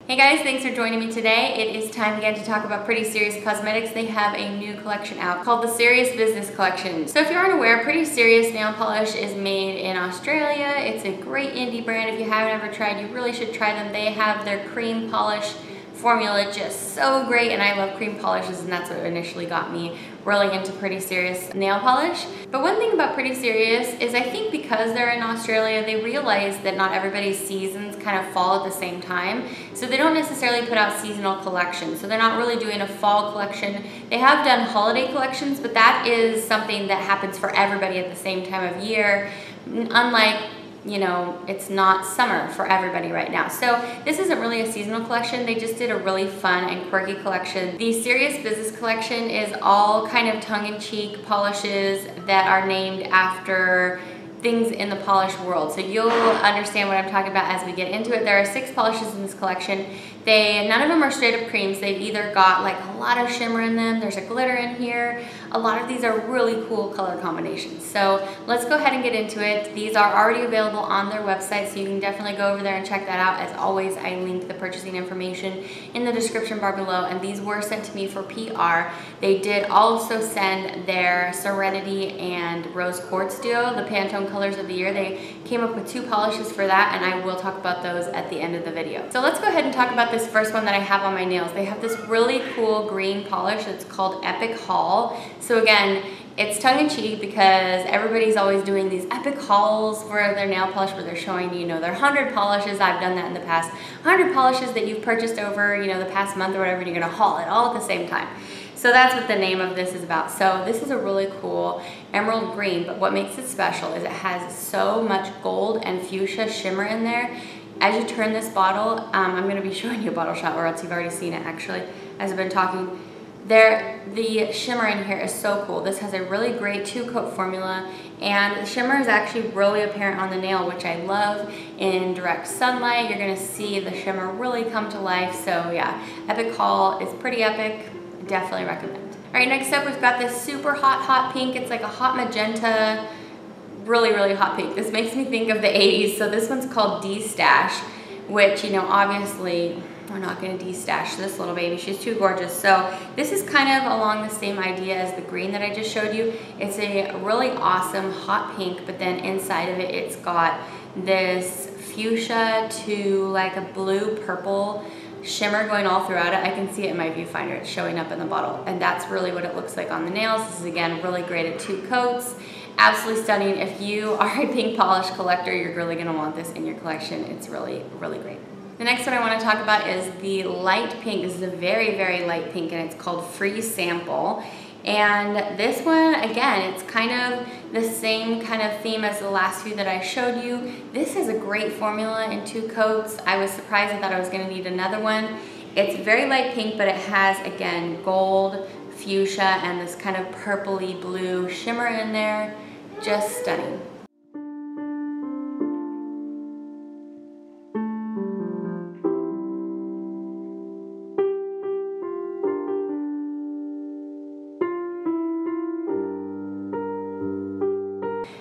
Hey guys, thanks for joining me today. It is time again to talk about Pretty Serious Cosmetics. They have a new collection out called the Serious Business Collection. So if you aren't aware, Pretty Serious nail polish is made in Australia. It's a great indie brand. If you haven't ever tried, you really should try them. They have their cream polish formula just so great, and I love cream polishes, and that's what initially got me really into Pretty Serious nail polish. But one thing about Pretty Serious is I think because they're in Australia, they realize that not everybody's seasons kind of fall at the same time. So they don't necessarily put out seasonal collections. So they're not really doing a fall collection. They have done holiday collections, but that is something that happens for everybody at the same time of year. Unlike, you know, it's not summer for everybody right now. So this isn't really a seasonal collection. They just did a really fun and quirky collection. The Serious Business Collection is all kind of tongue-in-cheek polishes that are named after things in the polish world. So you'll understand what I'm talking about as we get into it. There are 6 polishes in this collection. None of them are straight up creams. They've either got like a lot of shimmer in them, there's a glitter in here. A lot of these are really cool color combinations. So let's go ahead and get into it. These are already available on their website, so you can definitely go over there and check that out. As always, I link the purchasing information in the description bar below, and these were sent to me for PR. They did also send their Serenity and Rose Quartz duo, the Pantone colors of the year. They came up with 2 polishes for that, and I will talk about those at the end of the video. So let's go ahead and talk about this first one that I have on my nails. They have this really cool green polish that's called Epic Haul. So again, it's tongue-in-cheek because everybody's always doing these epic hauls for their nail polish where they're showing, you know, their 100 polishes. I've done that in the past. 100 polishes that you've purchased over, you know, the past month or whatever, and you're gonna haul it all at the same time. So that's what the name of this is about. So this is a really cool emerald green, but what makes it special is it has so much gold and fuchsia shimmer in there. As you turn this bottle, I'm gonna be showing you a bottle shot, or else you've already seen it actually, as I've been talking. The shimmer in here is so cool. This has a really great 2-coat formula, and the shimmer is actually really apparent on the nail, which I love. In direct sunlight, you're gonna see the shimmer really come to life. So yeah, Epic Haul is pretty epic. Definitely recommend. All right, next up we've got this super hot pink. It's like a hot magenta, really hot pink. This makes me think of the 80s. So this one's called Destash, which, you know, obviously we're not gonna destash this little baby. She's too gorgeous. So this is kind of along the same idea as the green that I just showed you. It's a really awesome hot pink, but then inside of it, it's got this fuchsia to like a blue purple shimmer going all throughout it. I can see it in my viewfinder. It's showing up in the bottle, and that's really what it looks like on the nails. This is again really great at 2 coats. Absolutely stunning. If you are a pink polish collector, you're really gonna want this in your collection. It's really great. The next one I want to talk about is the light pink. This is a very light pink, and it's called Free Sample. And this one, again, it's kind of the same kind of theme as the last few that I showed you. This is a great formula in 2 coats. I was surprised. I thought I was going to need another one. It's very light pink, but it has, again, gold, fuchsia, and this kind of purpley blue shimmer in there. Just stunning.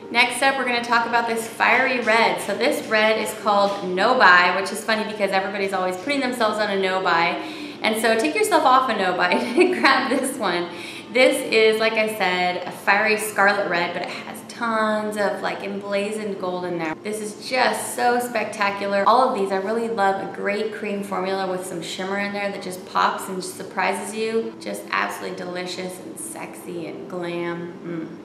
Next up, we're going to talk about this fiery red. So this red is called No Buy, which is funny because everybody's always putting themselves on a no buy. And so take yourself off a no buy and grab this one. This is, like I said, a fiery scarlet red, but it has tons of like emblazoned gold in there. This is just so spectacular. All of these, I really love a great cream formula with some shimmer in there that just pops and just surprises you. Just absolutely delicious and sexy and glam.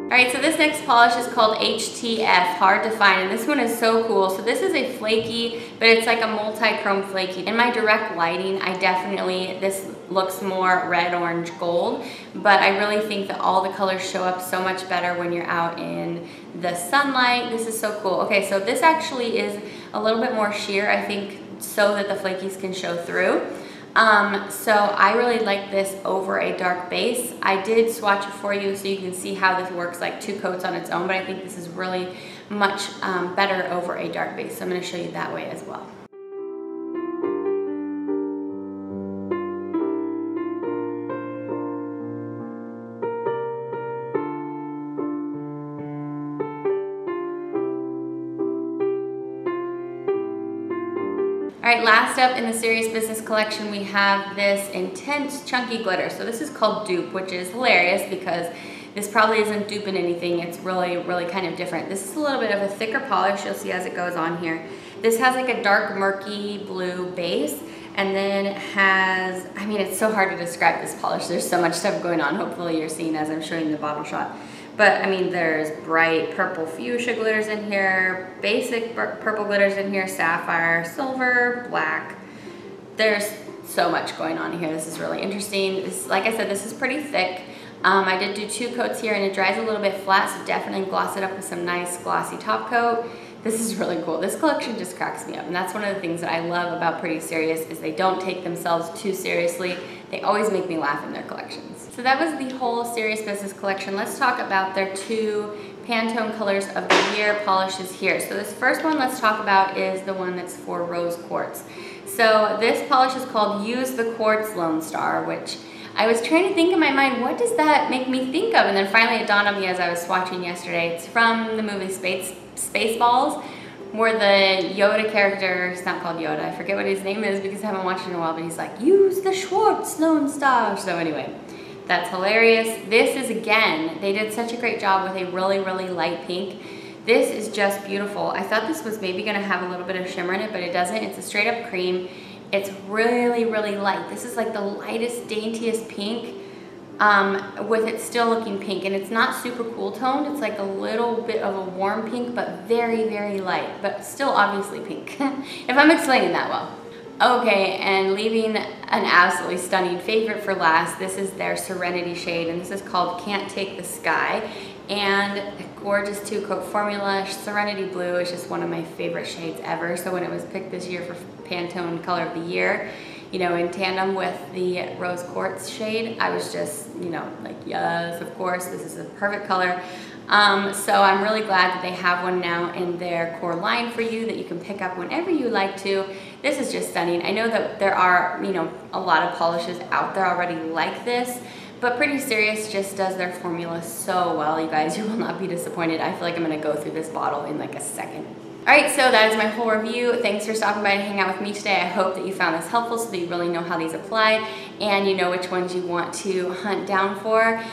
Alright, so this next polish is called HTF, hard to find, and this one is so cool. So this is a flaky, but it's like a multi-chrome flaky. In my direct lighting, this looks more red, orange, gold, but I really think that all the colors show up so much better when you're out in the sunlight. This is so cool. Okay, so this actually is a little bit more sheer, I think, so that the flakies can show through. So I really like this over a dark base. I did swatch it for you so you can see how this works like 2 coats on its own, but I think this is really much better over a dark base. So I'm going to show you that way as well. All right, last up in the Serious Business collection, we have this intense chunky glitter. So this is called Dupe, which is hilarious because this probably isn't duping anything. It's really, really kind of different. This is a little bit of a thicker polish. You'll see as it goes on here. This has like a dark murky blue base, and then it has, I mean, it's so hard to describe this polish. There's so much stuff going on. Hopefully you're seeing as I'm showing the bottle shot. But I mean, there's bright purple fuchsia glitters in here, basic purple glitters in here, sapphire, silver, black. There's so much going on here. This is really interesting. This, like I said, this is pretty thick. I did do 2 coats here and it dries a little bit flat, so definitely gloss it up with some nice glossy top coat. This is really cool. This collection just cracks me up, and that's one of the things that I love about Pretty Serious is they don't take themselves too seriously. They always make me laugh in their collections. So that was the whole Serious Business collection. Let's talk about their 2 Pantone colors of the year polishes here. So this first one let's talk about is the one that's for Rose Quartz. So this polish is called Use the Quartz Lonestar, which I was trying to think in my mind, what does that make me think of? And then finally it dawned on me as I was swatching yesterday. It's from the movie Spaceballs, where the Yoda character, it's not called Yoda, I forget what his name is because I haven't watched it in a while, but he's like, use the Schwartz Lonestar. So anyway, that's hilarious. This is, again, they did such a great job with a really, really light pink. This is just beautiful. I thought this was maybe gonna have a little bit of shimmer in it, but it doesn't. It's a straight up cream. It's really, really light. This is like the lightest, daintiest pink with it still looking pink. And it's not super cool toned. It's like a little bit of a warm pink, but very, very light, but still obviously pink, if I'm explaining that well. Okay, and leaving an absolutely stunning favorite for last, this is their Serenity shade, and this is called Can't Take the Sky. And a gorgeous 2-coat formula. Serenity Blue is just one of my favorite shades ever. So when it was picked this year for Pantone Color of the Year, you know, in tandem with the Rose Quartz shade, I was just, you know, like, yes, of course, this is a perfect color. So I'm really glad that they have one now in their core line for you that you can pick up whenever you like to. This is just stunning. I know that there are, you know, a lot of polishes out there already like this, but Pretty Serious just does their formula so well, you guys. You will not be disappointed. I feel like I'm gonna go through this bottle in like a second. All right, so that is my whole review. Thanks for stopping by and hanging out with me today. I hope that you found this helpful so that you really know how these apply and you know which ones you want to hunt down for.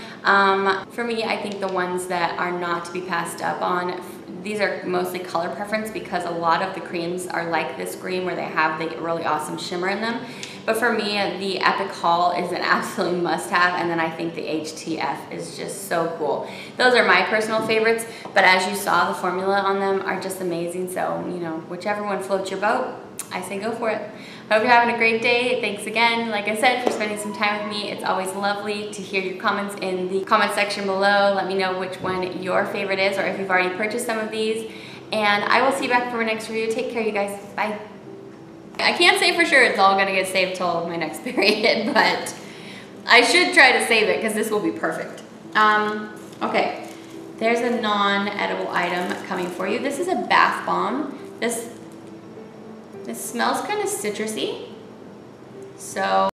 For me, I think the ones that are not to be passed up on, these are mostly color preference because a lot of the creams are like this green where they have the really awesome shimmer in them. But for me, the Epic Haul is an absolute must-have, and then I think the HTF is just so cool. Those are my personal favorites, but as you saw, the formula on them are just amazing, so, you know, whichever one floats your boat, I say go for it. Hope you're having a great day. Thanks again, like I said, for spending some time with me. It's always lovely to hear your comments in the comment section below. Let me know which one your favorite is, or if you've already purchased some of these, and I will see you back for my next review. Take care, you guys. Bye. I can't say for sure it's all gonna get saved till my next period, but I should try to save it because this will be perfect. Okay, there's a non-edible item coming for you. This is a bath bomb. This smells kind of citrusy, so